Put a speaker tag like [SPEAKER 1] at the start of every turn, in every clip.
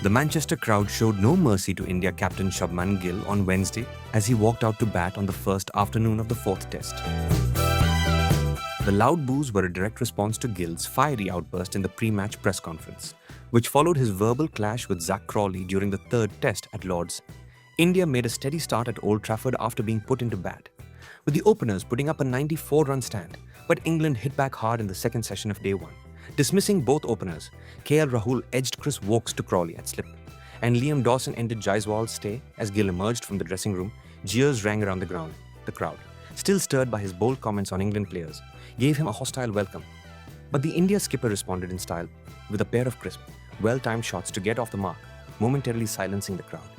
[SPEAKER 1] The Manchester crowd showed no mercy to India captain Shubman Gill on Wednesday as he walked out to bat on the first afternoon of the fourth test. The loud boos were a direct response to Gill's fiery outburst in the pre-match press conference, which followed his verbal clash with Zach Crawley during the third test at Lord's. India made a steady start at Old Trafford after being put into bat, with the openers putting up a 94-run stand, but England hit back hard in the second session of day one. Dismissing both openers, KL Rahul edged Chris Wokes to Crawley at slip, and Liam Dawson ended Jaiswal's stay as Gill emerged from the dressing room. Jeers rang around the crowd, still stirred by his bold comments on England players, gave him a hostile welcome. But the India skipper responded in style with a pair of crisp, well-timed shots to get off the mark, momentarily silencing the crowd.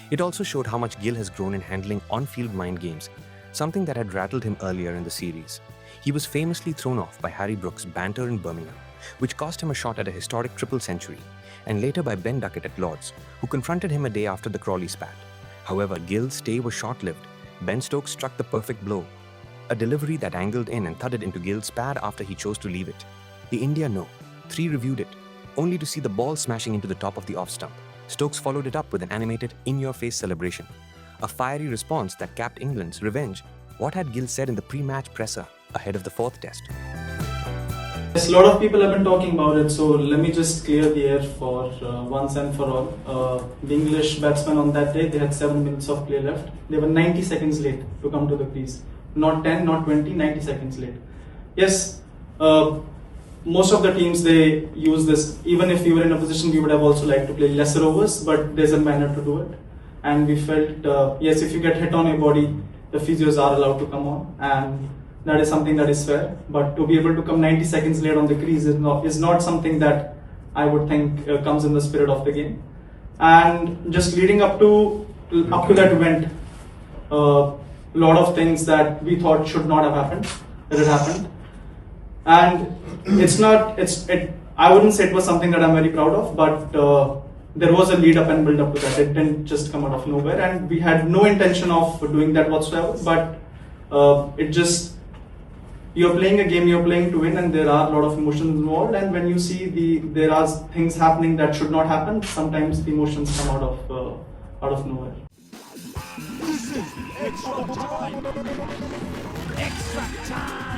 [SPEAKER 1] It also showed how much Gill has grown in handling on-field mind games, something that had rattled him earlier in the series. He was famously thrown off by Harry Brooks' banter in Birmingham, which cost him a shot at a historic triple century, and later by Ben Duckett at Lord's, who confronted him a day after the Crawley spat. However, Gill's stay was short-lived. Ben Stokes struck the perfect blow, a delivery that angled in and thudded into Gill's pad after he chose to leave it. The India no. 3 reviewed it, only to see the ball smashing into the top of the off stump. Stokes followed it up with an animated, in-your-face celebration, a fiery response that capped England's revenge. What had Gill said in the pre-match presser ahead of the fourth test?
[SPEAKER 2] Yes, a lot of people have been talking about it, so let me just clear the air for once and for all. The English batsmen on that day, they had 7 minutes of play left. They were 90 seconds late to come to the crease. Not 10, not 20, 90 seconds late. Yes, most of the teams, they use this. Even if we were in a position, we would have also liked to play lesser overs, but there's a manner to do it. And we felt, yes, if you get hit on your body, the physios are allowed to come on, and that is something that is fair. But to be able to come 90 seconds late on the crease is not something that I would think comes in the spirit of the game. And just leading up to that event, a lot of things that we thought should not have happened, that it happened. And I wouldn't say it was something that I'm very proud of, but there was a lead up and build up to that. It didn't just come out of nowhere, and we had no intention of doing that whatsoever, but you're playing a game, you're playing to win, and there are a lot of emotions involved, and when you see there are things happening that should not happen, sometimes the emotions come out of nowhere.
[SPEAKER 3] Extra time! Extra time!